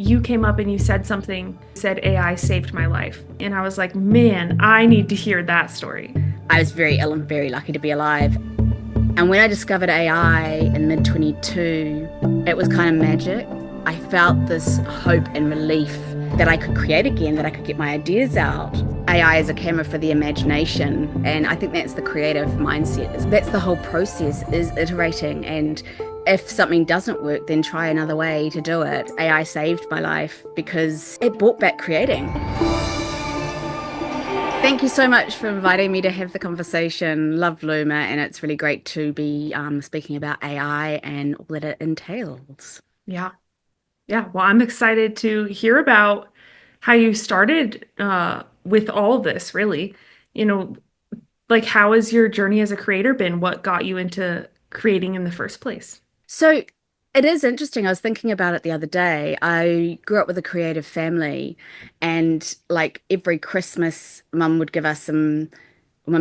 you came up and you said something, said AI saved my life. And I was like, man, I need to hear that story. I was very ill and very lucky to be alive. And when I discovered AI in mid 22, it was kind of magic. I felt this hope and relief that I could create again, that I could get my ideas out. AI is a camera for the imagination, and I think that's the creative mindset. That's the whole process, is iterating, and if something doesn't work, then try another way to do it. AI saved my life because it brought back creating. Thank you so much for inviting me to have the conversation. Love Luma, and it's really great to be speaking about AI and all that it entails. Yeah. Yeah. Well, I'm excited to hear about how you started with all of this, really. You know, like how has your journey as a creator been? What got you into creating in the first place? So it is interesting. I was thinking about it the other day. I grew up with a creative family, and like every Christmas, mum and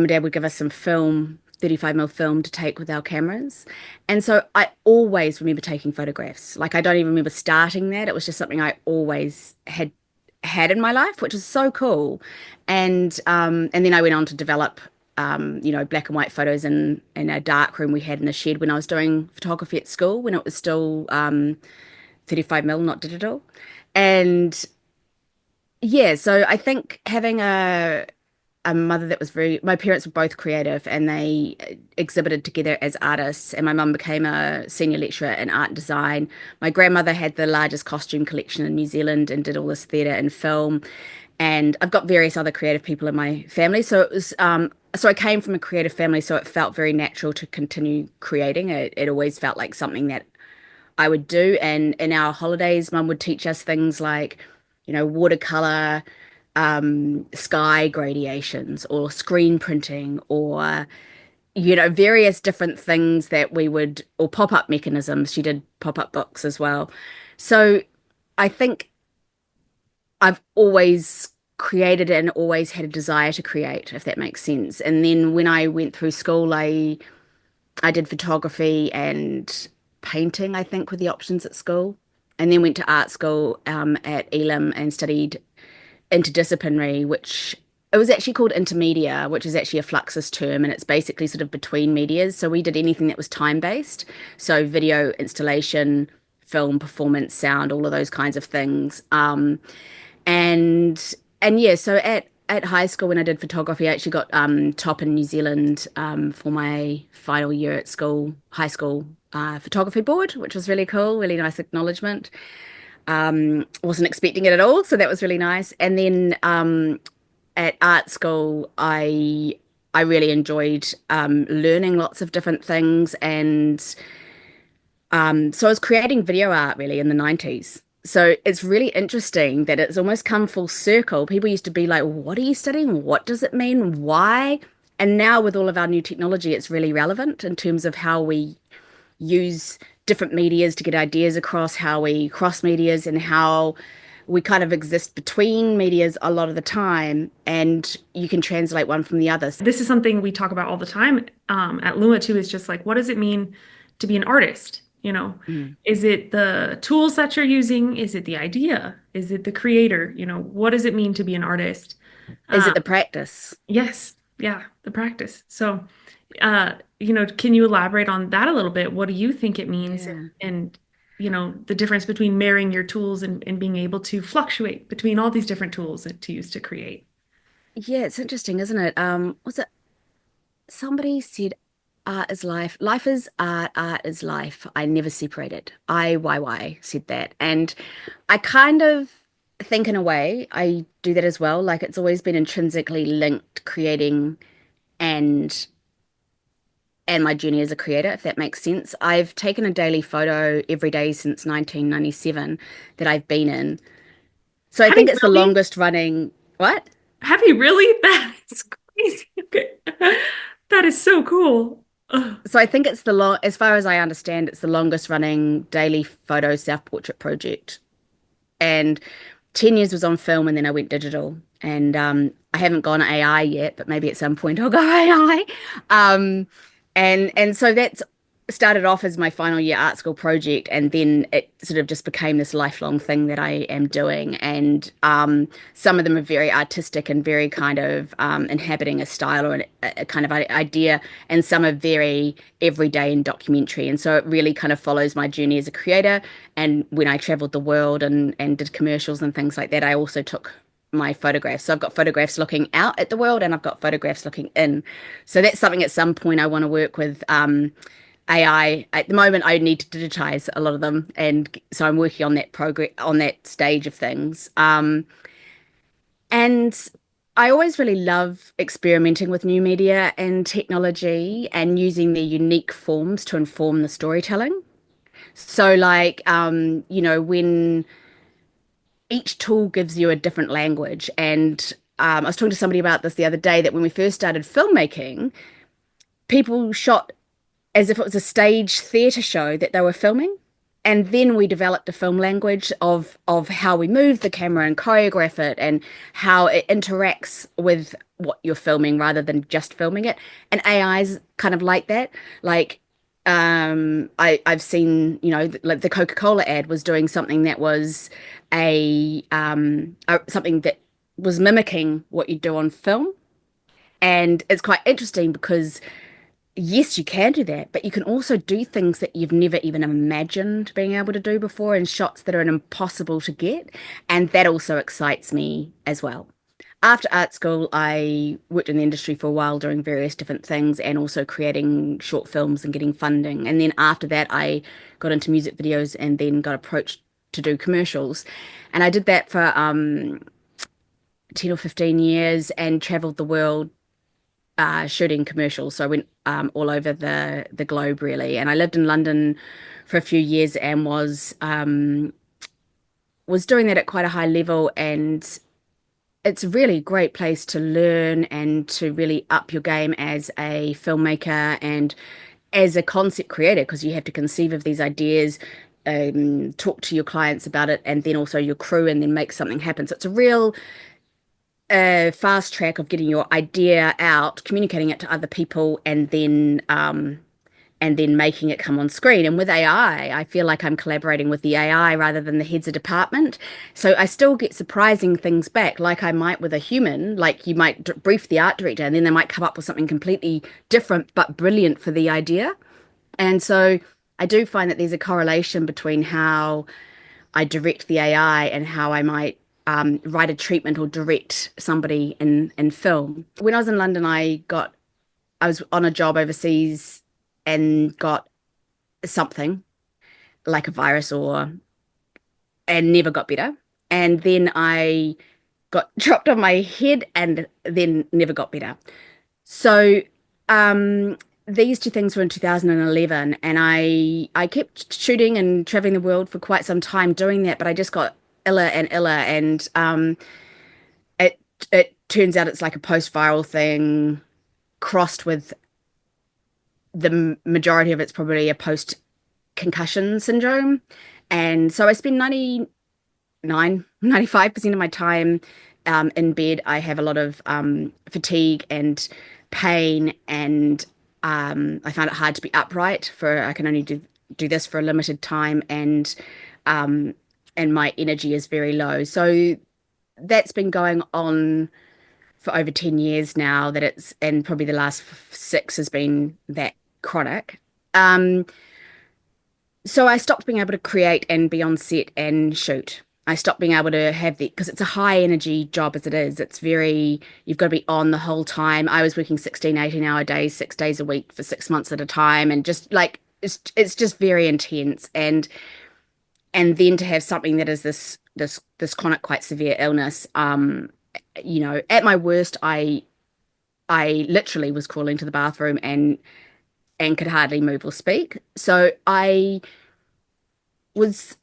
dad would give us some film, 35 mil film to take with our cameras. And so I always remember taking photographs. Like I don't even remember starting that. It was just something I always had in my life, which is so cool. And then I went on to develop black and white photos in a dark room we had in the shed when I was doing photography at school, when it was still 35 mil, not digital. And yeah, so I think having a mother that was my parents were both creative, and they exhibited together as artists. And my mum became a senior lecturer in art and design. My grandmother had the largest costume collection in New Zealand and did all this theatre and film. And I've got various other creative people in my family. So it was, so I came from a creative family, so it felt very natural to continue creating. It always felt like something that I would do. And in our holidays, mum would teach us things like, watercolor, sky gradations, or screen printing, or various different things that we would, or pop-up mechanisms. She did pop-up books as well. So I think I've always created and always had a desire to create, if that makes sense. And then when I went through school, I did photography and painting, I think, were the options at school. And then went to art school at Elam and studied interdisciplinary, which it was actually called intermedia, which is actually a Fluxus term, and it's basically sort of between medias. So we did anything that was time-based, so video installation, film, performance, sound, all of those kinds of things. And yeah, so at high school when I did photography, I actually got top in New Zealand for my final year at school, high school photography board, which was really cool, really nice acknowledgement. Wasn't expecting it at all, so that was really nice. And then at art school, I really enjoyed learning lots of different things, and so I was creating video art really in the 90s. So it's really interesting that it's almost come full circle. People used to be like, "What are you studying? What does it mean? Why?" And now with all of our new technology, it's really relevant in terms of how we use different medias to get ideas across, how we cross medias, and how we kind of exist between medias a lot of the time, and you can translate one from the other. This is something we talk about all the time at Luma too, is just like, what does it mean to be an artist? Mm. Is it the tools that you're using? Is it the idea? Is it the creator? What does it mean to be an artist? Is Um, it the practice? yes, yeah, the practice. So, can you elaborate on that a little bit? What do you think it means? Yeah. And the difference between marrying your tools and being able to fluctuate between all these different tools to use to create. Yeah, it's interesting, isn't it? Was it somebody said art is life, life is art, art is life. I never separated. I said that. And I kind of think in a way I do that as well. Like it's always been intrinsically linked creating and my journey as a creator, if that makes sense. I've taken a daily photo every day since 1997 that I've been in. So I Have you think it's the really? longest running. What? Have you really? That is crazy. Okay. That is so cool. Ugh. So I think it's as far as I understand, it's the longest running daily photo self-portrait project. And 10 years was on film, and then I went digital. And I haven't gone AI yet, but maybe at some point I'll go AI. Um, and so started off as my final year art school project, and then it sort of just became this lifelong thing that I am doing. And some of them are very artistic and very kind of inhabiting a style or a kind of idea, and some are very everyday and documentary. And so it really kind of follows my journey as a creator. And when I traveled the world and did commercials and things like that, I also took my photographs. So I've got photographs looking out at the world, and I've got photographs looking in. So that's something at some point I want to work with. AI. At the moment, I need to digitize a lot of them, and so I'm working on that progress on that stage of things. And I always really love experimenting with new media and technology and using their unique forms to inform the storytelling. So, like, when each tool gives you a different language, and I was talking to somebody about this the other day that when we first started filmmaking, people shot as if it was a stage theatre show that they were filming. And then we developed a film language of how we move the camera and choreograph it and how it interacts with what you're filming rather than just filming it. And AI's kind of like that. Like I've seen, like the Coca-Cola ad was doing something that was something that was mimicking what you do on film. And it's quite interesting because yes, you can do that, but you can also do things that you've never even imagined being able to do before in shots that are impossible to get. And that also excites me as well. After art school, I worked in the industry for a while doing various different things and also creating short films and getting funding. And then after that, I got into music videos and then got approached to do commercials. And I did that for 10 or 15 years and traveled the world shooting commercials. So I went all over the globe really, and I lived in London for a few years and was doing that at quite a high level. And it's a really great place to learn and to really up your game as a filmmaker and as a concept creator because you have to conceive of these ideas. Talk to your clients about it and then also your crew and then make something happen. So it's a real fast track of getting your idea out, communicating it to other people, and then making it come on screen. And with AI, I feel like I'm collaborating with the AI rather than the heads of department. So I still get surprising things back, like I might with a human. Like you might brief the art director, and then they might come up with something completely different but brilliant for the idea. And so I do find that there's a correlation between how I direct the AI and how I might write a treatment or direct somebody in film. When I was in London, I was on a job overseas and got something like a virus or and never got better. And then I got dropped on my head and then never got better. So um these two things were in 2011 and I kept shooting and traveling the world for quite some time doing that, but I just got iller and iller and it it turns out it's like a post-viral thing crossed with the majority of it's probably a post-concussion syndrome. And so I spend 95% of my time in bed. I have a lot of fatigue and pain, and I find it hard to be upright for, I can only do this for a limited time, um, and my energy is very low. So that's been going on for over 10 years now that it's and probably the last six has been that chronic. Um, so I stopped being able to create and be on set and shoot. I stopped being able to have the because it's a high energy job as it is. It's very you've got to be on the whole time. I was working 16, 18-hour days, 6 days a week for 6 months at a time and just like it's just very intense and then to have something that is this chronic quite severe illness at my worst I literally was crawling to the bathroom and could hardly move or speak. So was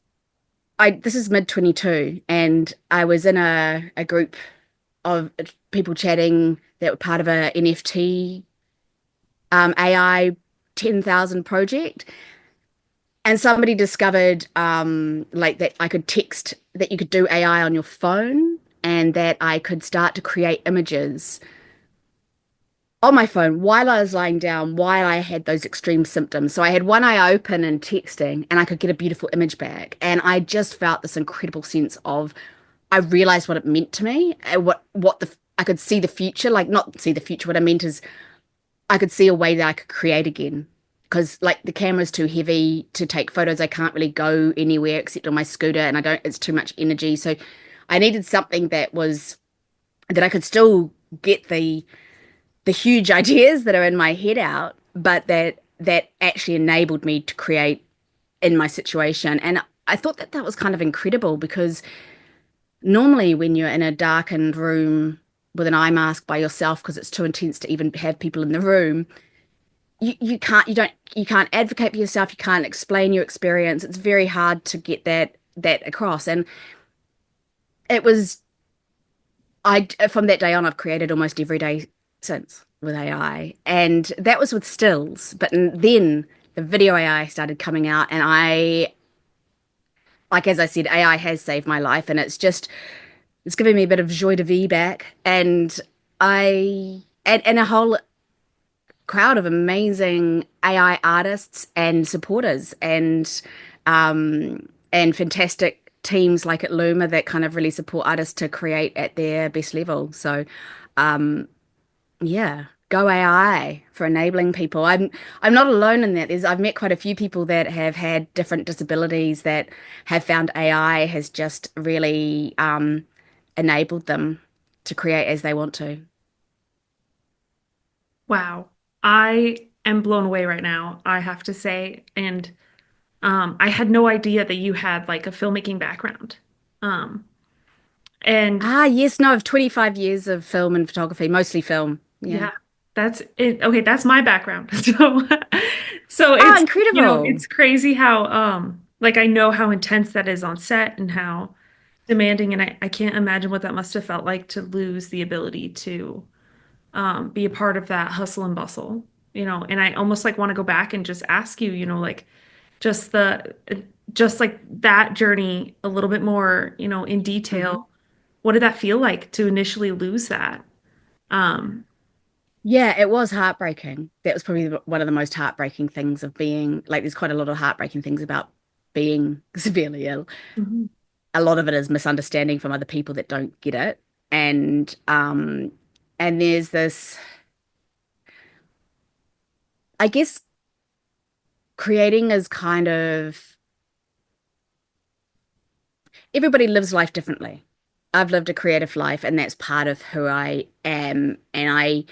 I this is mid 22 and I was in a group of people chatting that were part of a NFT AI 10,000 project. And somebody discovered like that I could text that you could do AI on your phone and that I could start to create images on my phone while I was lying down, while I had those extreme symptoms. So I had one eye open and texting, and I could get a beautiful image back. And I just felt this incredible sense of, I realized what it meant to me, and I could see the future, like not see the future. What I meant is I could see a way that I could create again. Because like the camera's too heavy to take photos. I can't really go anywhere except on my scooter, and I don't, it's too much energy. So I needed something that I could still get the huge ideas that are in my head out, but that actually enabled me to create in my situation. And I thought that that was kind of incredible because normally when you're in a darkened room with an eye mask by yourself because it's too intense to even have people in the room, you can't advocate for yourself, you can't explain your experience. It's very hard to get that across. And it was I from that day on, I've created almost every day since with AI, and that was with stills. But then the video AI started coming out, and like as I said, AI has saved my life, and it's giving me a bit of joie de vie back, and a whole crowd of amazing AI artists and supporters, and fantastic teams like at Luma that kind of really support artists to create at their best level. So. Um, Yeah, go AI for enabling people. I'm not alone in that. I've met quite a few people that have had different disabilities that have found AI has just really enabled them to create as they want to. Wow. I am blown away right now, I have to say. And I had no idea that you had like a filmmaking background. Um, and Ah, yes, no, of 25 years of film and photography, mostly film. Yeah. yeah, that's it. Okay, that's my background. So, so Oh, it's, incredible. it's crazy how, like I know how intense that is on set and how demanding, and I can't imagine what that must have felt like to lose the ability to be a part of that hustle and bustle, and I almost like want to go back and just ask you, like just just like that journey a little bit more, in Mhm. detail. What did that feel like to initially lose that? Um, Yeah, it was heartbreaking. That was probably one of the most heartbreaking things of being like, there's quite a lot of heartbreaking things about being severely ill. mhm. A lot of it is misunderstanding from other people that don't get it. And there's this, I guess creating is kind of everybody lives life differently. I've lived a creative life and that's part of who I am. And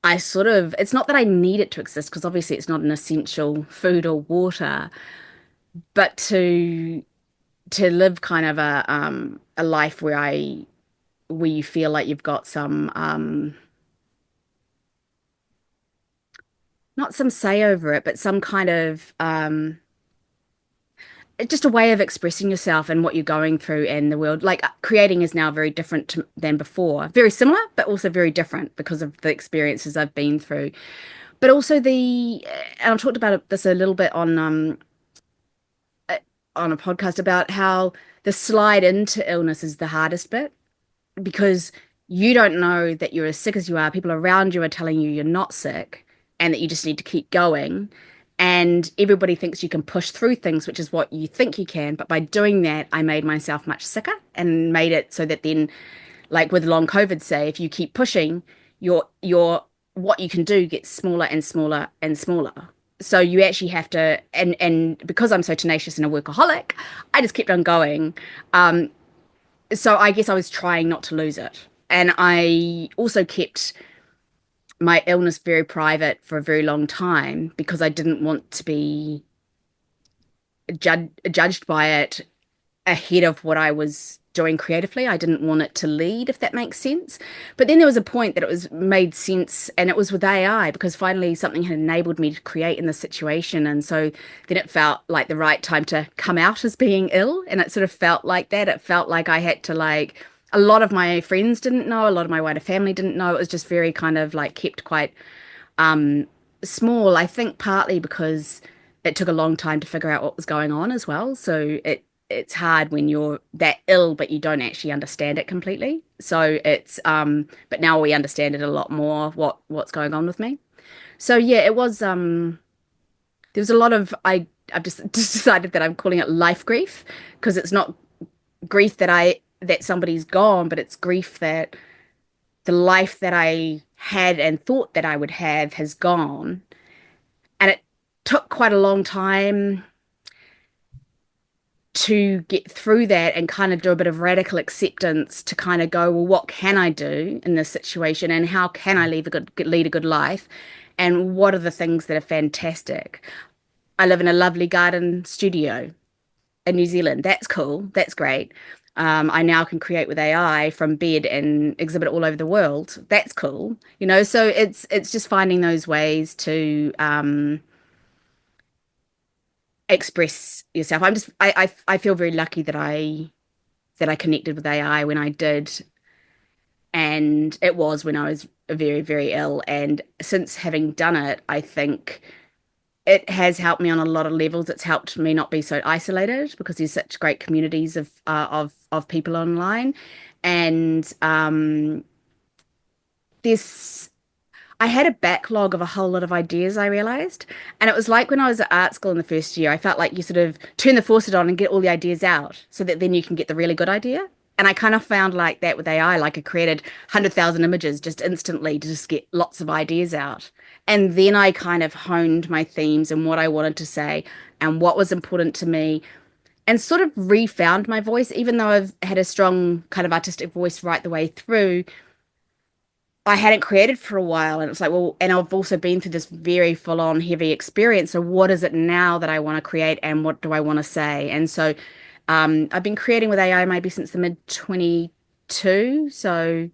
I sort of, it's not that I need it to exist because obviously it's not an essential food or water, but to live kind of a life where you feel like you've got some not some say over it, but some kind of it's just a way of expressing yourself and what you're going through in the world. Like creating is now very different than before. Very similar, but also very different because of the experiences I've been through. But also and I talked about this a little bit on a podcast about how the slide into illness is the hardest bit because you don't know that you're as sick as you are. People around you are telling you you're not sick and that you just need to keep going. And everybody thinks you can push through things, which is what you think you can. But by doing that, I made myself much sicker and made it so that then, like with long COVID, say, if you keep pushing, your what you can do gets smaller and smaller and smaller. So you actually have to, and because I'm so tenacious and a workaholic, I just kept on going. Um, so I guess I was trying not to lose it. And I also kept my illness very private for a very long time because I didn't want to be judged by it ahead of what I was doing creatively. I didn't want it to lead, if that makes sense. But then there was a point that it was made sense, and it was with AI because finally something had enabled me to create in this situation. And so then it felt like the right time to come out as being ill. And it sort of felt like that. It felt like I had to like, a lot of my friends didn't know, a lot of my wider family didn't know. It was just very kind of like kept quite um small, I think partly because it took a long time to figure out what was going on as well. So it's hard when you're that ill, but you don't actually understand it completely. So but now we understand it a lot more, what's going on with me. So yeah, it was there was a lot of I've just decided that I'm calling it life grief because it's not grief that somebody's gone, but it's grief that the life that I had and thought that I would have has gone. And it took quite a long time to get through that and kind of do a bit of radical acceptance to kind of go, well, what can I do in this situation and how can I lead a good life? And what are the things that are fantastic? I live in a lovely garden studio in New Zealand. That's cool. That's great. I now can create with AI from bed and exhibit all over the world. That's cool. So it's just finding those ways to express yourself. I feel very lucky that I connected with AI when I did, and it was when I was very, very ill. And since having done it, I think it has helped me on a lot of levels. It's helped me not be so isolated because there's such great communities of people online, and this I had a backlog of a whole lot of ideas, I realized. And it was like when I was at art school in the first year, I felt like you sort of turn the faucet on and get all the ideas out so that then you can get the really good idea. And I kind of found like that with AI, like I created 100,000 images just instantly to just get lots of ideas out. And then I kind of honed my themes and what I wanted to say and what was important to me and sort of refound my voice, even though I've had a strong kind of artistic voice right the way through. I hadn't created for a while, and it's like, well, and I've also been through this very full-on heavy experience. So what is it now that I want to create, and what do I want to say? And so, I've been creating with AI maybe since the mid 22, so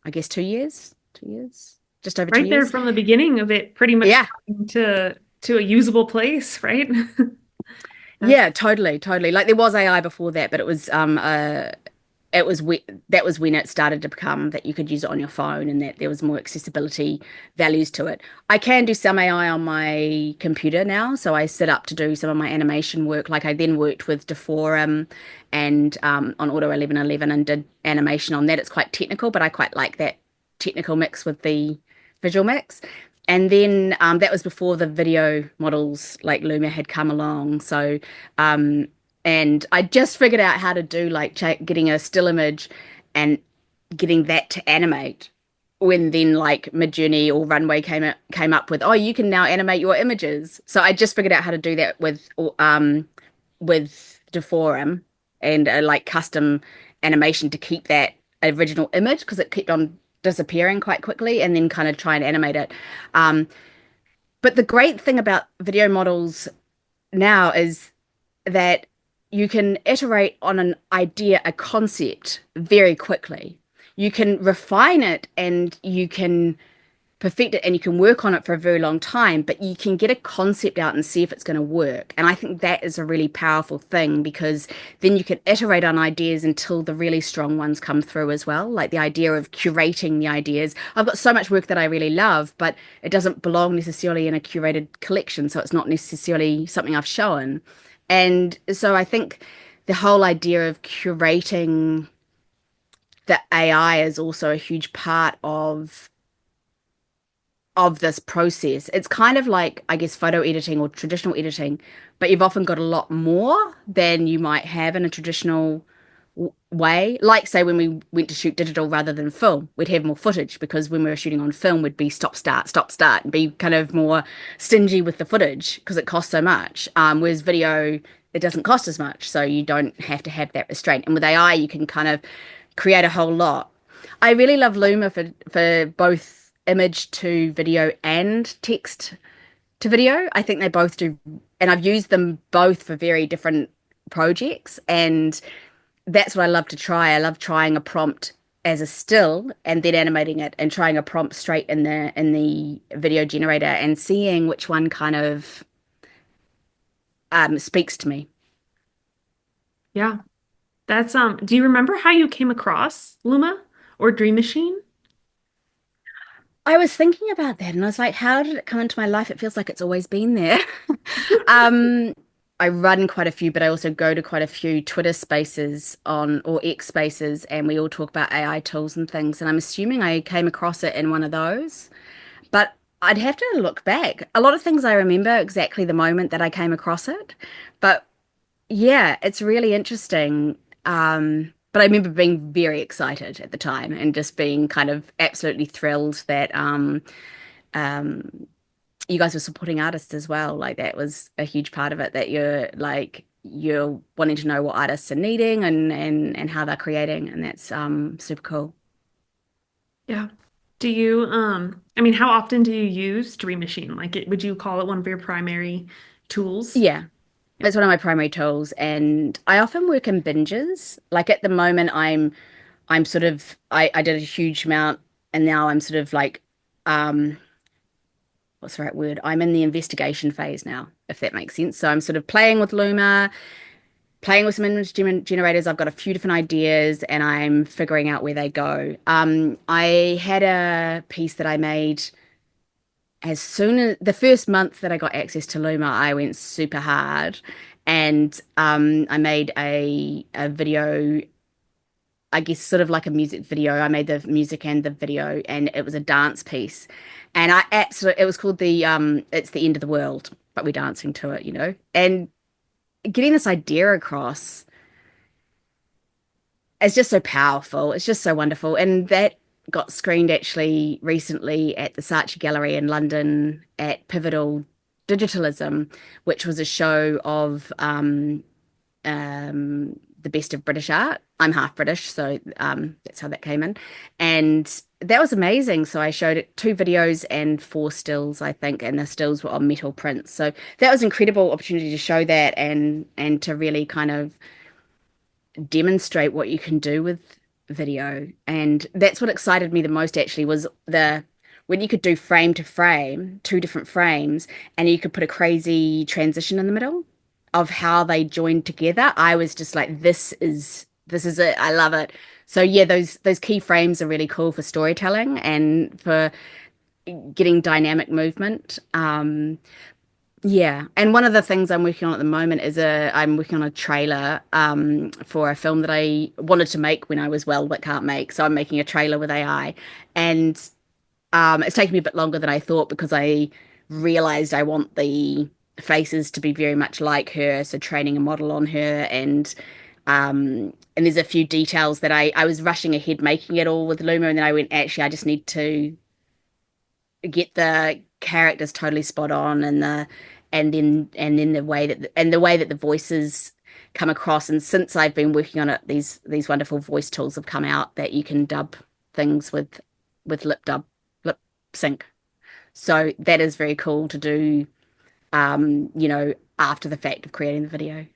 I guess 2 years, 2 years, just over two Right there years. from the beginning of it pretty much Yeah, coming to a usable place, right? That's yeah, totally, totally. Like there was AI before that, but it was that was when it started to become that you could use it on your phone and that there was more accessibility values to it. I can do some AI on my computer now, so I set up to do some of my animation work. Like I then worked with Deforum and on Auto 1111 and did animation on that. It's quite technical, but I quite like that technical mix with the visual mix. And then that was before the video models like Luma had come along. So um, and I just figured out how to do like getting a still image and getting that to animate when then like Midjourney or Runway came up with, oh, you can now animate your images. So I just figured out how to do that with Deforum and like custom animation to keep that original image because it kept on disappearing quite quickly and then kind of try and animate it. Um, but the great thing about video models now is that you can iterate on an idea, a concept very quickly. You can refine it and you can perfect it and you can work on it for a very long time, but you can get a concept out and see if it's going to work. And I think that is a really powerful thing because then you can iterate on ideas until the really strong ones come through as well. Like the idea of curating the ideas. I've got so much work that I really love, but it doesn't belong necessarily in a curated collection. So it's not necessarily something I've shown. And so I think the whole idea of curating the AI is also a huge part of this process. It's kind of like, I guess, photo editing or traditional editing, but you've often got a lot more than you might have in a traditional way. Like, say, when we went to shoot digital rather than film, we'd have more footage because when we were shooting on film, we'd be stop, start, and be kind of more stingy with the footage because it costs so much. Whereas video, it doesn't cost as much, so you don't have to have that restraint. And with AI, you can kind of create a whole lot. I really love Luma for both image to video and text to video. I think they both do, and I've used them both for very different projects, and that's what I love to try. I love trying a prompt as a still and then animating it and trying a prompt straight in the video generator and seeing which one kind of speaks to me. yeah. That's do you remember how you came across Luma or Dream Machine? I was thinking about that and I was like, how did it come into my life? It feels like it's always been there. Um, I run quite a few, but I also go to quite a few Twitter spaces on or X spaces, and we all talk about AI tools and things. And I'm assuming I came across it in one of those, but I'd have to look back. A lot of things I remember exactly the moment that I came across it, but yeah, it's really interesting. But I remember being very excited at the time and just being kind of absolutely thrilled that um, you guys were supporting artists as well. Like that was a huge part of it, that you're wanting to know what artists are needing and how they're creating, and that's super cool. Yeah. Do you, I mean, how often do you use Dream Machine? Like, would you call it one of your primary tools? Yeah, Yeah. it's one of my primary tools, and I often work in binges. Like at the moment, I'm sort of I did a huge amount, and now I'm sort of like um what's the right word? I'm in the investigation phase now, if that makes sense. So I'm sort of playing with Luma, playing with some image generators. I've got a few different ideas and I'm figuring out where they go. I had a piece that I made as soon as the first month that I got access to Luma, I went super hard and I made a video, I guess sort of like a music video. I made the music and the video, and it was a dance piece. And I absolutely, it was called it's the end of the world, but we're dancing to it, you know? And getting this idea across is just so powerful. It's just so wonderful. And that got screened actually recently at the Saatchi Gallery in London at Pivotal Digitalism, which was a show of the best of British art. I'm half British, so that's how that came in. And that was amazing. So I showed it two videos and four stills, I think, and the stills were on metal prints. So that was an incredible opportunity to show that and to really kind of demonstrate what you can do with video. And that's what excited me the most actually was the when you could do frame to frame, two different frames, and you could put a crazy transition in the middle of how they joined together. I was just like, this is it. I love it. So yeah, those key frames are really cool for storytelling and for getting dynamic movement. Yeah, and one of the things I'm working on at the moment is I'm working on a trailer for a film that I wanted to make when I was well but can't make. So I'm making a trailer with AI, and it's taken me a bit longer than I thought because I realized I want the faces to be very much like her, so training a model on her and there's a few details that I was rushing ahead making it all with Luma, and then I went, actually, I just need to get the characters totally spot on and then the way that the voices come across. And since I've been working on it, these wonderful voice tools have come out that you can dub things with lip sync. So that is very cool to do after the fact of creating the video.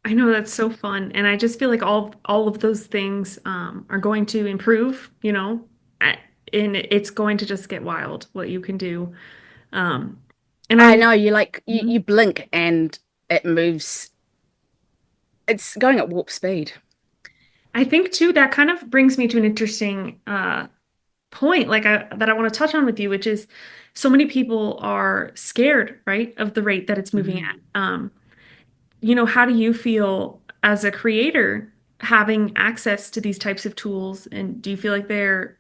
I know that's so fun. And I just feel like all of those things are going to improve, a- and it's going to just get wild what you can do. Um, and I I know you like Mhm. you blink and it moves. It's going at warp speed. I think too that kind of brings me to an interesting point that I want to touch on with you, which is so many people are scared, right, of the rate that it's moving at. Mhm. How do you feel as a creator having access to these types of tools? And do you feel like they're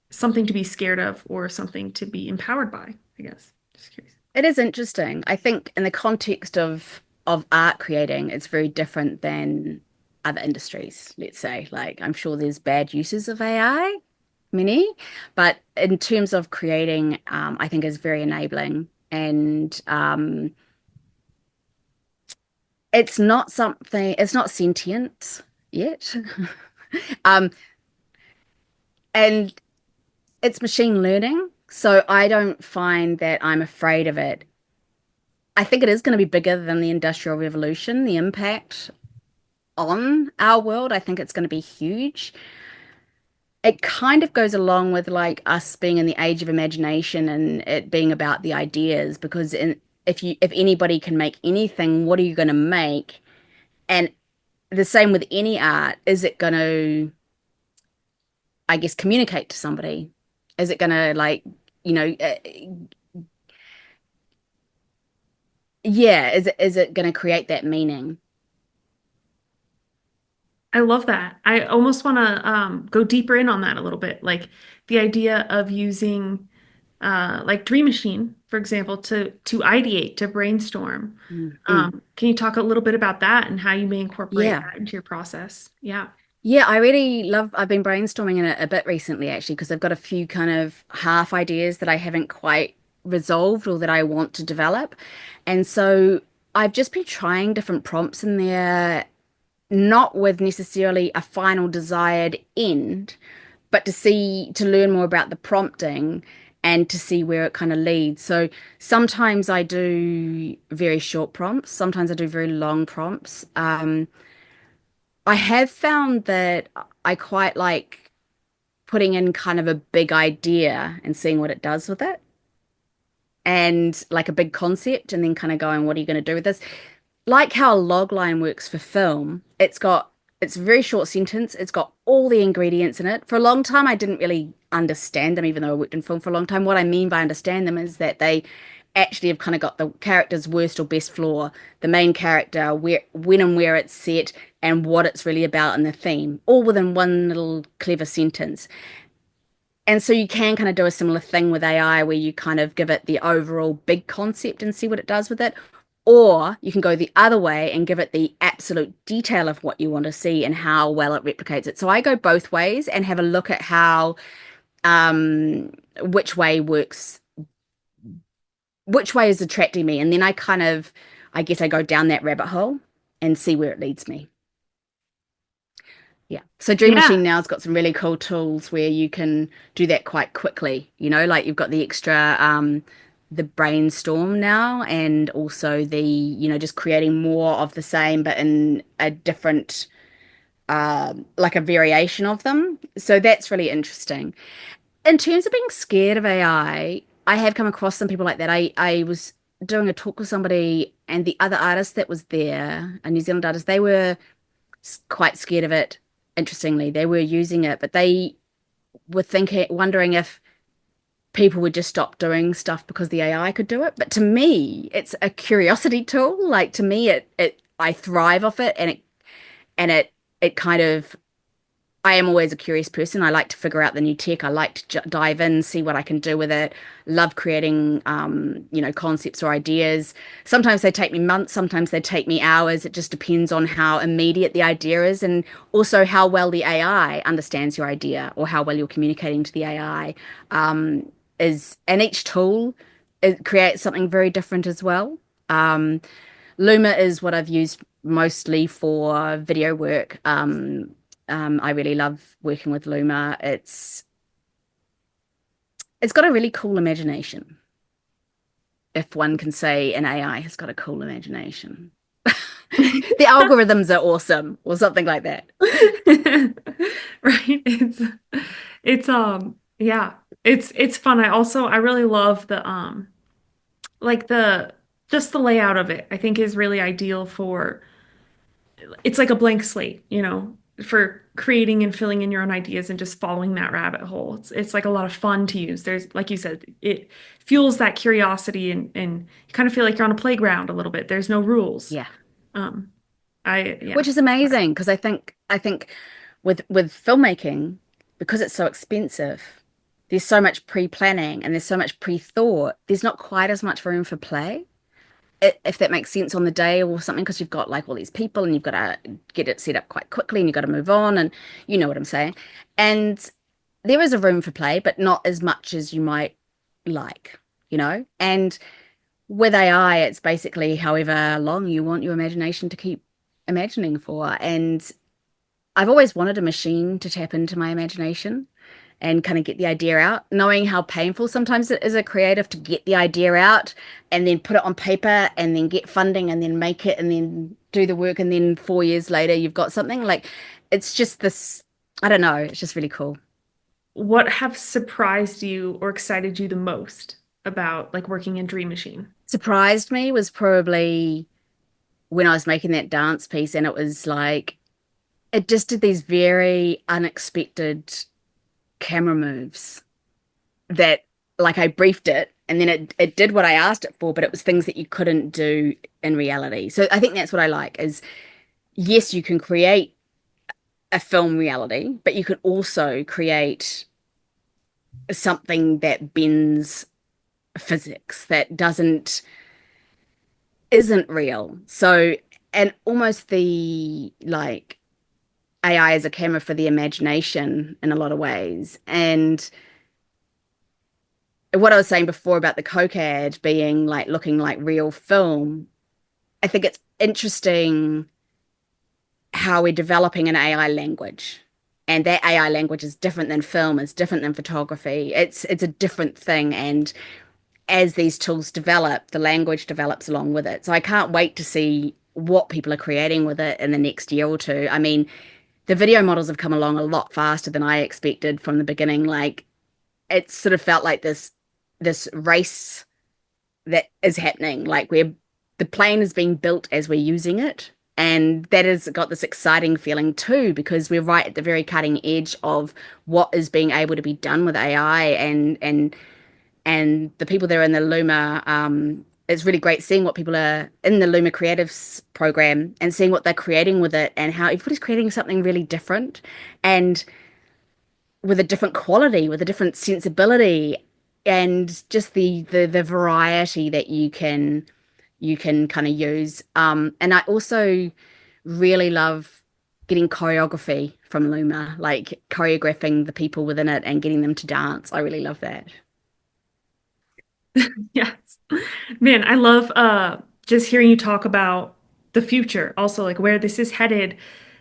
something to be scared of or something to be empowered by, I guess? Just curious. It is interesting. I think in the context of art creating, it's very different than other industries, let's say. Like I'm sure there's bad uses of AI, many, but in terms of creating, I think is very enabling. And it's not sentient yet. Um, and it's machine learning. So I don't find that I'm afraid of it. I think it is going to be bigger than the Industrial Revolution, the impact on our world. I think it's going to be huge. It kind of goes along with like us being in the age of imagination and it being about the ideas because if anybody can make anything, what are you going to make? And the same with any art, is it going to, I guess, communicate to somebody? Is it going to like, you know, Yeah, is it going to create that meaning? I love that. I almost want to go deeper in on that a little bit, like the idea of using like Dream Machine, for example, to ideate, to brainstorm. Mm. Can you talk a little bit about that and how you may incorporate Yeah. that into your process? Yeah. Yeah, I really love, I've been brainstorming in it a bit recently actually, because I've got a few kind of half ideas that I haven't quite resolved or that I want to develop. And so I've just been trying different prompts in there, not with necessarily a final desired end, but to learn more about the prompting and to see where it kind of leads. So sometimes I do very short prompts, sometimes I do very long prompts. I have found that I quite like putting in kind of a big idea and seeing what it does with it, and like a big concept, and then kind of going, what are you going to do with this? Like how a log line works for film, it's a very short sentence. It's got all the ingredients in it. For a long time, I didn't really understand them, even though I worked in film for a long time. What I mean by understand them is that they actually have kind of got the character's worst or best flaw, the main character, where, when and where it's set, and what it's really about and the theme, all within one little clever sentence. And so you can kind of do a similar thing with AI where you kind of give it the overall big concept and see what it does with it. Or you can go the other way and give it the absolute detail of what you want to see and how well it replicates it. So I go both ways and have a look at how um which way works, which way is attracting me. And then I kind of, I guess I go down that rabbit hole and see where it leads me. Yeah. So Dream Machine Yeah. now's got some really cool tools where you can do that quite quickly. Like you've got the extra the brainstorm now, and also the, just creating more of the same but in a different like a variation of them. So that's really interesting. In terms of being scared of I have come across some people like that. I was doing a talk with somebody, and the other artist that was there, a New Zealand artist, they were quite scared of it. Interestingly, they were using it, but they were wondering if people would just stop doing stuff because the AI could do it. But to me, it's a curiosity tool. Like to me, I thrive off it, and it kind of, I am always a curious person. I like to figure out the new tech. I like to dive in, see what I can do with it. Love creating, concepts or ideas. Sometimes they take me months, sometimes they take me hours. It just depends on how immediate the idea is, and also how well the AI understands your idea or how well you're communicating to the AI. And each tool, it creates something very different as well. Um, Luma is what I've used mostly for video work. I really love working with Luma. It's got a really cool imagination, if one can say an AI has got a cool imagination. The algorithms are awesome, or something like that. Right. It's yeah. It's fun. I really love the like the just the layout of it. I think is really ideal for it's like a blank slate, for creating and filling in your own ideas and just following that rabbit hole. It's like a lot of fun to use. There's, like you said, it fuels that curiosity and you kind of feel like you're on a playground a little bit. There's no rules. Yeah, Um, yeah. which is amazing because I think with filmmaking, because it's so expensive, there's so much pre-planning and there's so much pre-thought. There's not quite as much room for play, if that makes sense, on the day or something, because you've got like all these people and you've got to get it set up quite quickly and you've got to move on, and you know what I'm saying. And there is a room for play, but not as much as you might like. And with AI, it's basically however long you want your imagination to keep imagining for. And I've always wanted a machine to tap into my imagination and kind of get the idea out, knowing how painful sometimes it is a creative to get the idea out and then put it on paper and then get funding and then make it and then do the work. And then 4 years later, you've got something like, it's just this, I don't know, it's just really cool. What have surprised you or excited you the most about like working in Dream Machine? Surprised me was probably when I was making that dance piece, and it was like, it just did these very unexpected camera moves that, like, I briefed it and then it did what I asked it for, but it was things that you couldn't do in reality. So I think that's what I like is yes, you can create a film reality, but you could also create something that bends physics that doesn't isn't real. So and almost the like AI as a camera for the imagination in a lot of ways. And what I was saying before about the Coke ad being like looking like real film, I think it's interesting how we're developing an AI language. And that AI language is different than film, is different than photography. It's a different thing. And as these tools develop, the language develops along with it. So I can't wait to see what people are creating with it in the next year or two. I mean, the video models have come along a lot faster than I expected from the beginning. Like it sort of felt like this race that is happening. Like we're the plane is being built as we're using it. And that has got this exciting feeling too, because we're right at the very cutting edge of what is being able to be done with AI and the people that are in the Luma. It's really great seeing what people are in the Luma Creatives program and seeing what they're creating with it and how everybody's creating something really different and with a different quality, with a different sensibility, and just the variety that you can kind of use. And I also really love getting choreography from Luma, like choreographing the people within it and getting them to dance. I really love that. Yes. Man, I love just hearing you talk about the future, also like where this is headed.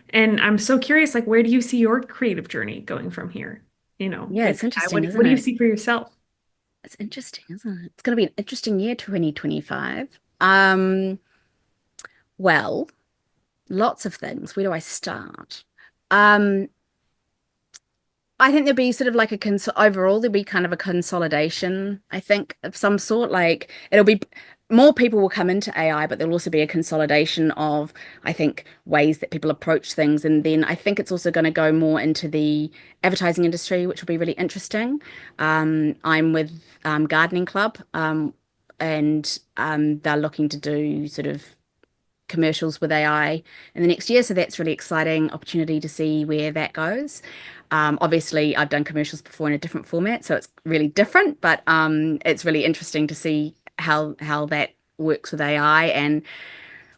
And I'm so curious, like where do you see your creative journey going from here? Yeah, With it's AI, interesting, what isn't do you it? see for yourself? It's interesting, isn't it? It's going to be an interesting year, 2025. Well, lots of things. Where do I start? Um, I think there'd be sort of like a overall there'd be kind of a consolidation, I think, of some sort. Like it'll be more people will come into AI, but there'll also be a consolidation of, I think, ways that people approach things. And then I think it's also going to go more into the advertising industry, which will be really interesting. I'm with Gardening Club, and they're looking to do sort of commercials with AI in the next year. So that's really exciting opportunity to see where that goes. Obviously, I've done commercials before in a different format, so it's really different, but it's really interesting to see how that works with AI and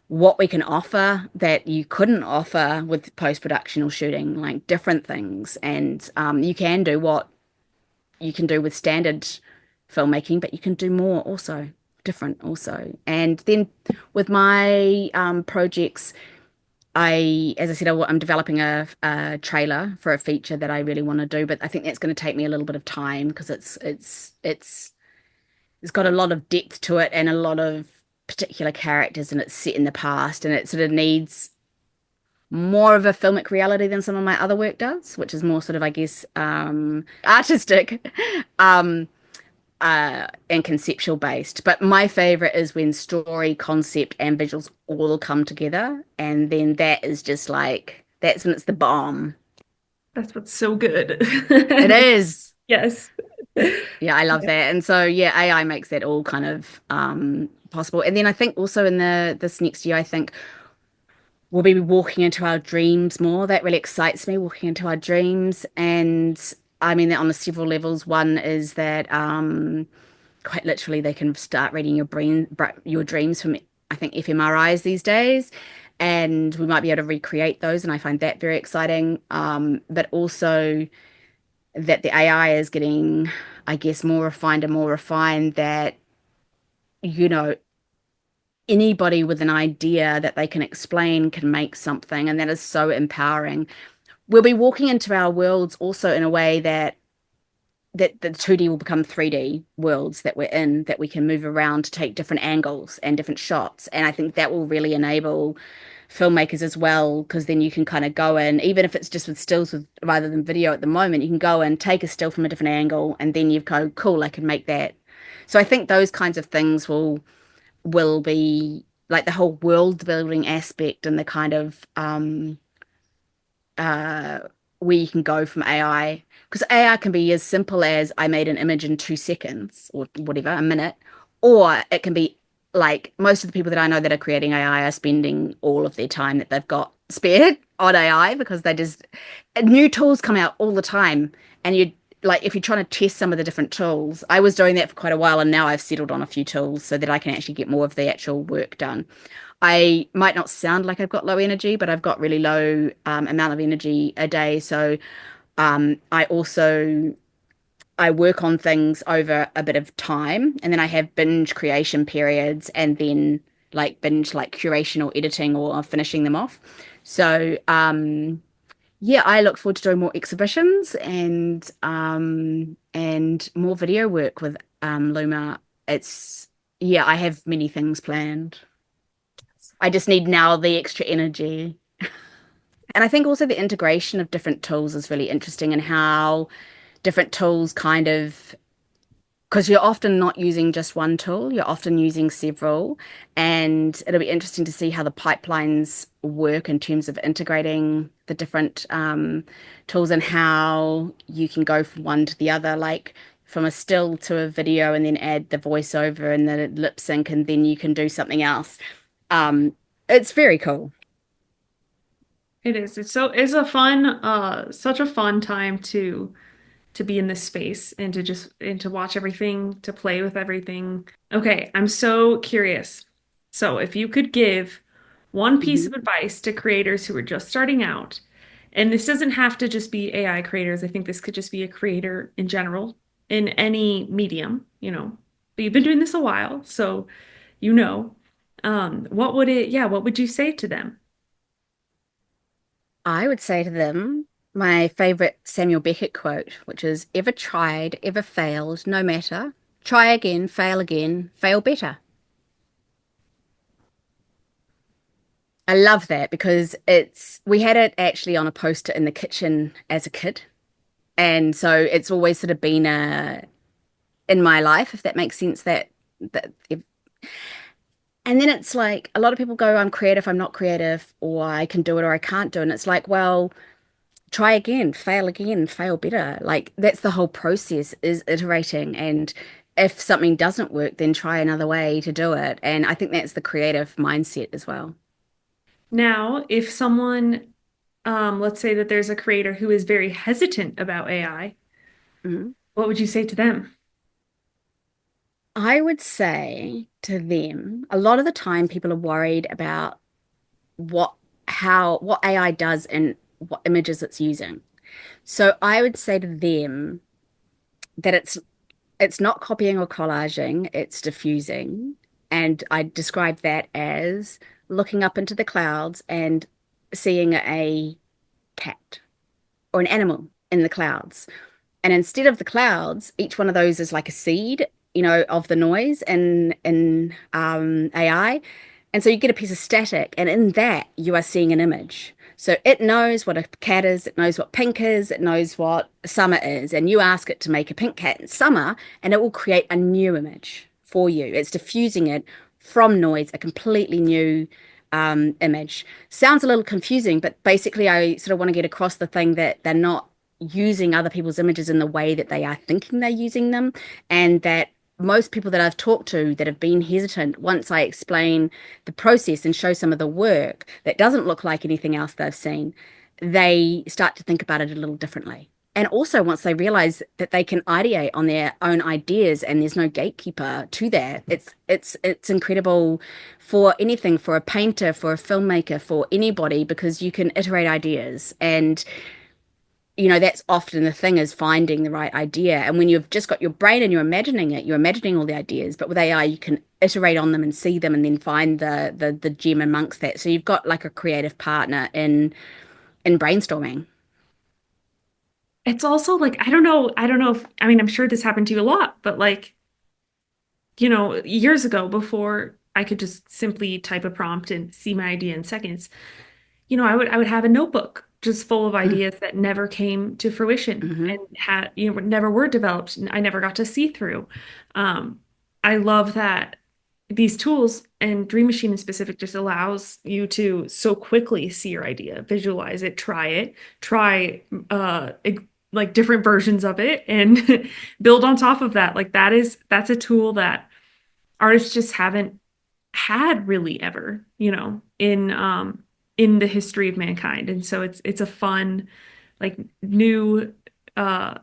what we can offer that you couldn't offer with post-production or shooting, like different things. And you can do what you can do with standard filmmaking, but you can do more also, different also. And then with my projects, as I said, I'm developing a trailer for a feature that I really want to do, but I think that's going to take me a little bit of time because it's got a lot of depth to it and a lot of particular characters, and it's set in the past, and it sort of needs more of a filmic reality than some of my other work does, which is more sort of, I guess, artistic. Um, and conceptual based. But my favorite is when story, concept, and visuals all come together. And then that is just like, that's when it's the bomb. That's what's so good. It is. Yes. Yeah, I love that. And so, yeah, AI makes that all kind of possible. And then I think also in the this next year, I think we'll be walking into our dreams more. That really excites me, walking into our dreams. And I mean that on the several levels. One is that quite literally they can start reading your dreams from I think fMRIs these days, and we might be able to recreate those, and I find that very exciting. But also that the AI is getting, I guess, more refined and more refined, that you know anybody with an idea that they can explain can make something, and that is so empowering. We'll be walking into our worlds also in a way that the 2D will become 3D worlds that we're in, that we can move around to take different angles and different shots. And I think that will really enable filmmakers as well, because then you can kind of go in, even if it's just with stills with rather than video at the moment, you can go and take a still from a different angle, and then you've go, cool, I can make that. So I think those kinds of things will be like the whole world building aspect and the kind of uh where you can go from AI, because AI can be as simple as I made an image in 2 seconds or whatever, a minute, or it can be like most of the people that I know that are creating AI are spending all of their time that they've got spared on AI because they just new tools come out all the time. And you like if you're trying to test some of the different tools, I was doing that for quite a while and now I've settled on a few tools so that I can actually get more of the actual work done. I might not sound like I've got low energy, but I've got really low amount of energy a day. So I also I work on things over a bit of time, and then I have binge creation periods, and then like binge like curation or editing or finishing them off. So yeah, I look forward to doing more exhibitions and more video work with Luma. It's yeah, I have many things planned. I just need now the extra energy. And I think also the integration of different tools is really interesting and how different tools kind of, because you're often not using just one tool, you're often using several. And it'll be interesting to see how the pipelines work in terms of integrating the different tools and how you can go from one to the other, like from a still to a video and then add the voiceover and the lip sync, and then you can do something else. It's very cool. It is. It's a fun, such a fun time to be in this space and to watch everything, to play with everything. Okay, I'm so curious. So, if you could give one piece Mhm. of advice to creators who are just starting out, and this doesn't have to just be AI creators, I think this could just be a creator in general in any medium, But you've been doing this a while, so you know. What would you say to them? I would say to them my favorite Samuel Beckett quote, which is ever tried, ever failed, no matter. Try again, fail better. I love that because we had it actually on a poster in the kitchen as a kid. And so it's always sort of been in my life, if that makes sense, and then it's like a lot of people go, I'm creative, I'm not creative, or I can do it or I can't do it. And it's like, well, try again, fail better. Like that's the whole process is iterating. And if something doesn't work, then try another way to do it. And I think that's the creative mindset as well. Now, if someone, let's say that there's a creator who is very hesitant about AI, Mhm. what would you say to them? I would say to them, a lot of the time people are worried about what what AI does and what images it's using. So I would say to them that it's not copying or collaging, it's diffusing. And I describe that as looking up into the clouds and seeing a cat or an animal in the clouds. And instead of the clouds, each one of those is like a seed, of the noise in AI. And so you get a piece of static, and in that you are seeing an image. So it knows what a cat is, it knows what pink is, it knows what summer is, and you ask it to make a pink cat in summer, and it will create a new image for you. It's diffusing it from noise, a completely new image. Sounds a little confusing, but basically, I sort of want to get across the thing that they're not using other people's images in the way that they are thinking they're using them, and that most people that I've talked to that have been hesitant, once I explain the process and show some of the work that doesn't look like anything else they've seen, they start to think about it a little differently. And also, once they realize that they can ideate on their own ideas and there's no gatekeeper to that, it's incredible for anything, for a painter, for a filmmaker, for anybody, because you can iterate ideas. And that's often the thing is finding the right idea. And when you've just got your brain and you're imagining it, you're imagining all the ideas. But with AI, you can iterate on them and see them and then find the gem amongst that. So you've got like a creative partner in brainstorming. It's also like, I don't know if, I mean, I'm sure this happened to you a lot, but like, years ago before I could just simply type a prompt and see my idea in seconds, I would have a notebook just full of Mm, ideas that never came to fruition hmm and never were developed and I never got to see through. Um, I love that these tools and Dream Machine in specific just allows you to so quickly see your idea, visualize it, try like different versions of it and build on top of that. Like that's a tool that artists just haven't had really ever, in the history of mankind. And so it's a fun, like new yeah,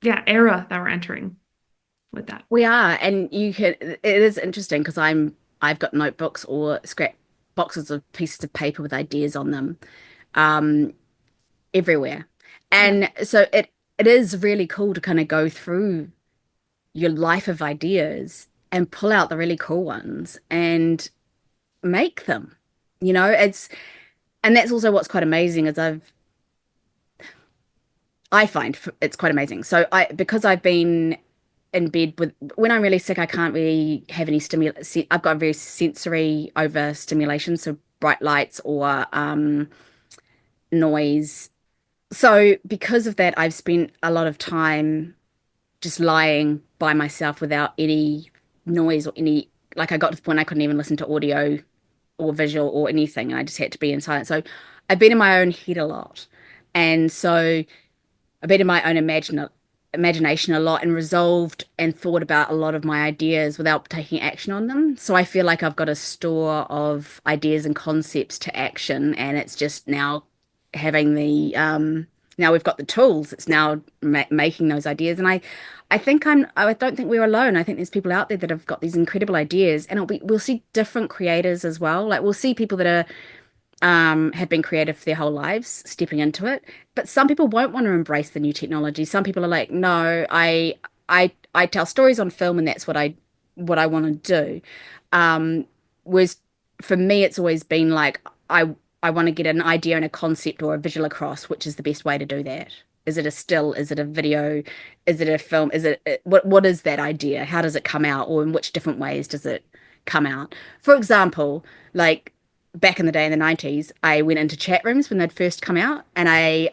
era that we're entering with that. We are, and you can, it is interesting because I've got notebooks or scrap boxes of pieces of paper with ideas on them, um, everywhere. Yeah. And so it is really cool to kind of go through your life of ideas and pull out the really cool ones and make them. And that's also what's quite amazing is I find it's quite amazing. So because I've been in bed with when I'm really sick, I can't really have any stimulus. I've got a very sensory overstimulation, so bright lights or noise. So because of that, I've spent a lot of time just lying by myself without any noise or any, like I got to the point I couldn't even listen to audio or visual or anything, and I just had to be in silence. So I've been in my own head a lot. And so I've been in my own imagination a lot and resolved and thought about a lot of my ideas without taking action on them. So I feel like I've got a store of ideas and concepts to action, and it's just now having now we've got the tools. It's now making those ideas, and I don't think we're alone. I think there's people out there that have got these incredible ideas, and we'll see different creators as well. Like we'll see people that are have been creative for their whole lives, stepping into it. But some people won't want to embrace the new technology. Some people are like, no, I tell stories on film, and that's what I want to do. Um, whereas for me, it's always been like I want to get an idea and a concept or a visual across, which is the best way to do that. Is it a still? Is it a video? Is it a film? What is that idea? How does it come out, or in which different ways does it come out? For example, like back in the day in the 90s, I went into chat rooms when they'd first come out and I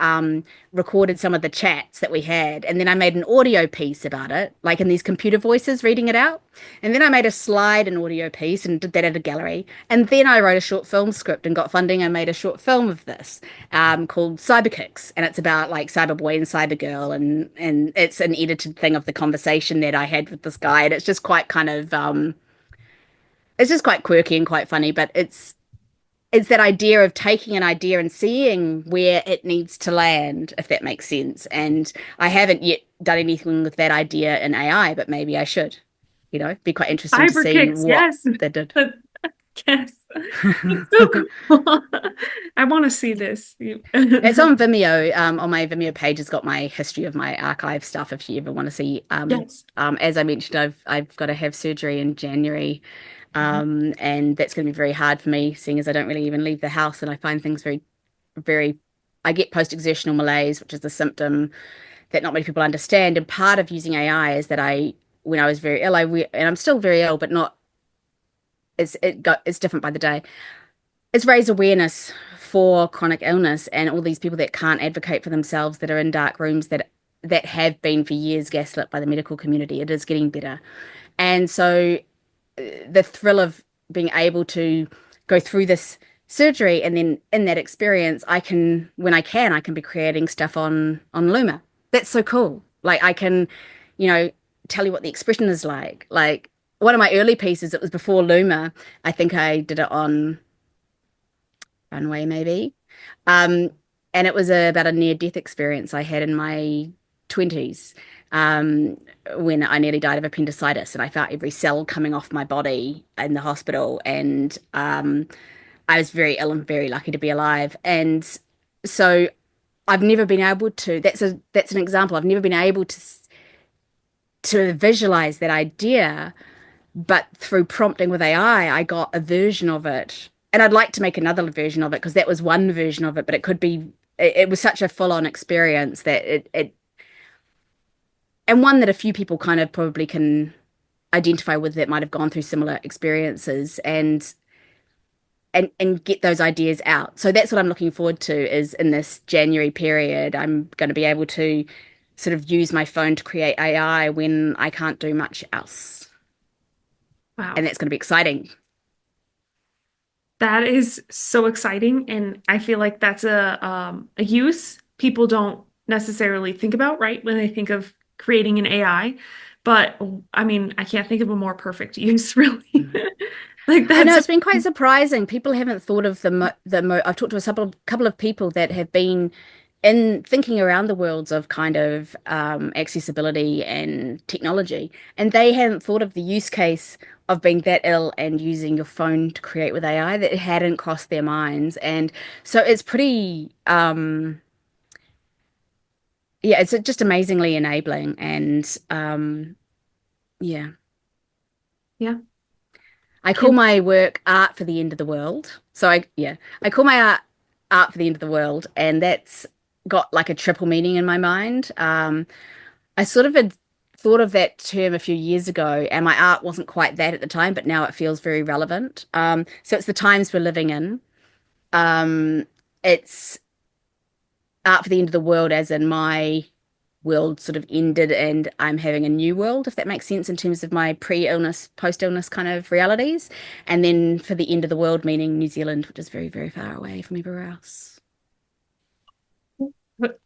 recorded some of the chats that we had. And then I made an audio piece about it, like in these computer voices reading it out. And then I made a slide, an audio piece, and did that at a gallery. And then I wrote a short film script and got funding and made a short film of this called Cyberkicks. And it's about like Cyberboy and Cybergirl. And it's an edited thing of the conversation that I had with this guy. And it's just quite kind of, it's just quite quirky and quite funny, but it's that idea of taking an idea and seeing where it needs to land, if that makes sense. And I haven't yet done anything with that idea in AI, but maybe I should. Be quite interesting to Cyber see kicks, what yes. they did. Yes. That's so cool. I want to see this. It's on Vimeo. On my Vimeo page, it's got my history of my archive stuff. If you ever want to see, Yes. as I mentioned, I've got to have surgery in January, and that's going to be very hard for me, seeing as I don't really even leave the house, and I find things very, very. I get post-exertional malaise, which is a symptom that not many people understand. And part of using AI is that when I was very ill, and I'm still very ill, but not. It's different by the day. It's raised awareness for chronic illness and all these people that can't advocate for themselves, that are in dark rooms, that have been for years gaslit by the medical community. It is getting better. And so the thrill of being able to go through this surgery, and then in that experience I can be creating stuff on Luma. That's so cool. Like I can, you know, tell you what the expression is like one of my early pieces, it was before Luma. I think I did it on Runway maybe. Um, and it was about a near-death experience I had in my 20s, um, when I nearly died of appendicitis, and I felt every cell coming off my body in the hospital. And I was very ill and very lucky to be alive. And so I've never been able to. That's an example. I've never been able to visualize that idea, but through prompting with AI, I got a version of it. And I'd like to make another version of it because that was one version of it, but it was such a full-on experience that and one that a few people kind of probably can identify with, that might have gone through similar experiences, and get those ideas out. So that's what I'm looking forward to, is in this January period, I'm going to be able to sort of use my phone to create AI when I can't do much else. and Wow. that's going to be exciting. That is so exciting, and I feel like that's a use people don't necessarily think about, right? When they think of creating an AI. But I mean, I can't think of a more perfect use, really. Like I know that's it's been quite surprising. People haven't thought of I've talked to a couple of people that have been in thinking around the worlds of kind of accessibility and technology, and they hadn't thought of the use case of being that ill and using your phone to create with AI. That it hadn't crossed their minds, and so it's pretty yeah, it's just amazingly enabling, and yeah. yeah. I call Can my work art for the end of the world. So I call my art for the end of the world, and that's got like a triple meaning in my mind. I sort of had thought of that term a few years ago, and my art wasn't quite that at the time, but now it feels very relevant. So it's the times we're living in. It's art for the end of the world, as in my world sort of ended and I'm having a new world, if that makes sense, in terms of my pre-illness, post-illness kind of realities. And then for the end of the world, meaning New Zealand, which is very, very far away from everywhere else.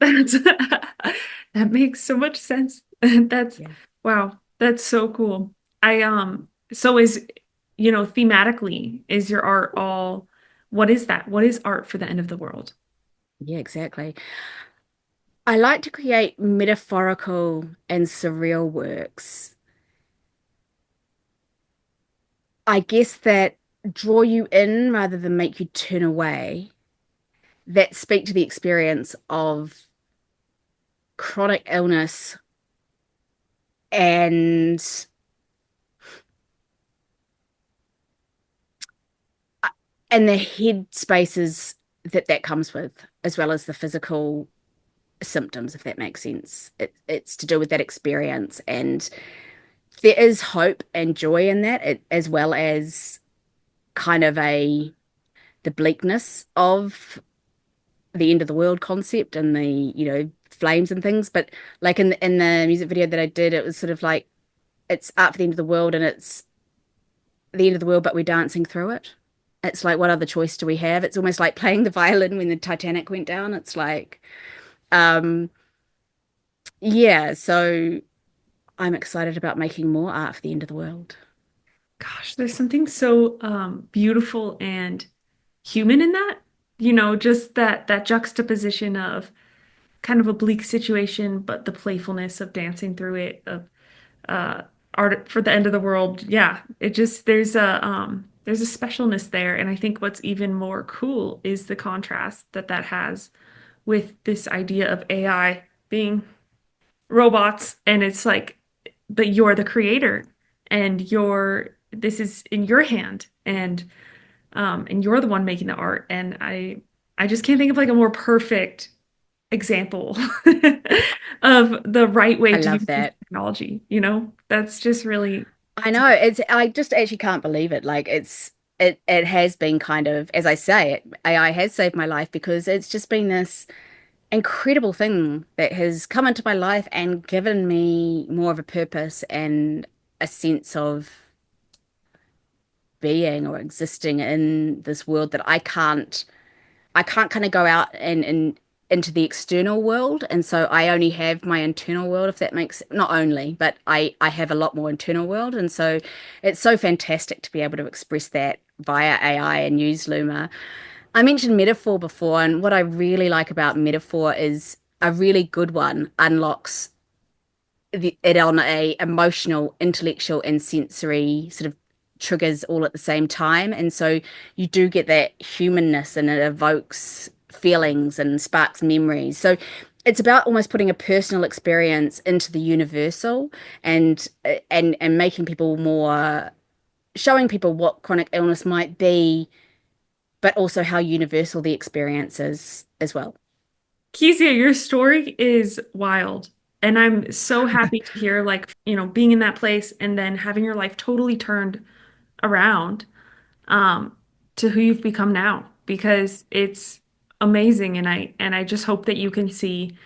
that's that makes so much sense. That's Yeah. wow, that's so cool. I so is thematically is your art all what is that? What is art for the end of the world? Yeah, exactly. I like to create metaphorical and surreal works. I guess that draw you in rather than make you turn away, that speak to the experience of chronic illness and and the head spaces that that comes with, as well as the physical symptoms, if that makes sense. It's to do with that experience, and there is hope and joy in that, as well as kind of the bleakness of the end of the world concept and the flames and things. But like in the music video that I did, it was sort of like it's up for the end of the world, and it's the end of the world, but we're dancing through it. It's like, what other choice do we have? It's almost like playing the violin when the Titanic went down. It's like, um, yeah, so I'm excited about making more art for the end of the world. Gosh, there's something so beautiful and human in that. Just that juxtaposition of kind of a bleak situation, but the playfulness of dancing through it, of uh art for the end of the world. Yeah, it just there's a specialness there. And I think what's even more cool is the contrast that that has with this idea of AI being robots. And it's like, but you're the creator and this is in your hand, and you're the one making the art. And I just can't think of like a more perfect example of the right way I to love use this that. technology. That's just really, I know I just actually can't believe it. Like it has been kind of, as I say, AI has saved my life because it's just been this incredible thing that has come into my life and given me more of a purpose and a sense of being or existing in this world that I can't kind of go out and into the external world, and so I only have my internal world, if that makes not only, but I have a lot more internal world, and so it's so fantastic to be able to express that via AI and use Luma. I mentioned metaphor before, and what I really like about metaphor is a really good one unlocks it on a emotional, intellectual, and sensory sort of triggers all at the same time. And so you do get that humanness and it evokes feelings and sparks memories. So it's about almost putting a personal experience into the universal and and making people more showing people what chronic illness might be, but also how universal the experience is as well. Kezia, your story is wild. And I'm so happy to hear, like, being in that place and then having your life totally turned around um, to who you've become now, because it's amazing. And I just hope that you can see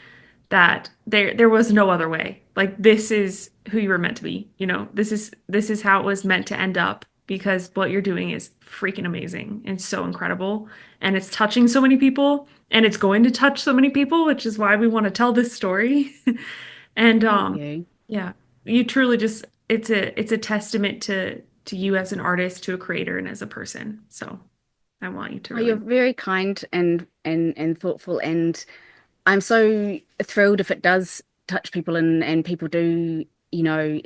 that there was no other way. Like this is who you were meant to be. You know, this is how it was meant to end up because what you're doing is freaking amazing and so incredible and it's touching so many people and it's going to touch so many people, which is why we want to tell this story. And Thank you. yeah, you truly just it's a testament to you as an artist, to a creator and as a person. So I want you to Oh, you're really very kind and thoughtful, and I'm so thrilled if it does touch people and people do, you know,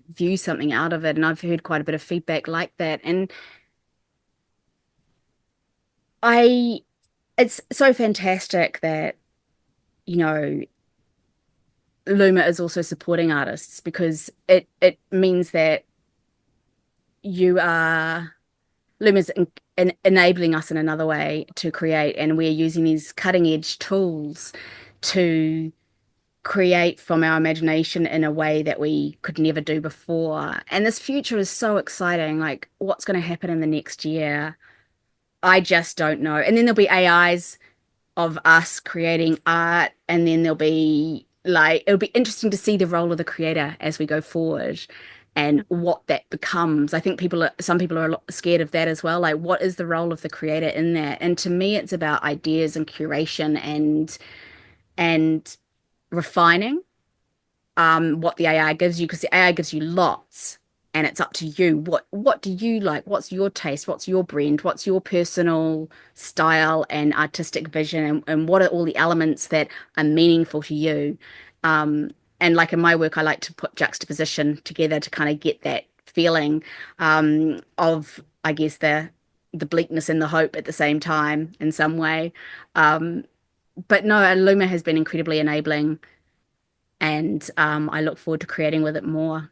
view something out of it. And I've heard quite a bit of feedback like that. And I, it's so fantastic that, you know, Luma is also supporting artists because it means that you are Luma's enabling us in another way to create, and we're using these cutting edge tools to create from our imagination in a way that we could never do before. And this future is so exciting. Like, what's going to happen in the next year? I just don't know. And then there'll be AIs of us creating art, and then there'll be like, it'll be interesting to see the role of the creator as we go forward and what that becomes. I think some people are a lot scared of that as well. Like, what is the role of the creator in that? And to me, it's about ideas and curation and refining what the AI gives you because the AI gives you lots and it's up to you. What do you like? What's your taste? What's your brand? What's your personal style and artistic vision? And what are all the elements that are meaningful to you? And like in my work, I like to put juxtaposition together to kind of get that feeling of, I guess, the bleakness and the hope at the same time in some way. Um, but no, Luma has been incredibly enabling and I look forward to creating with it more.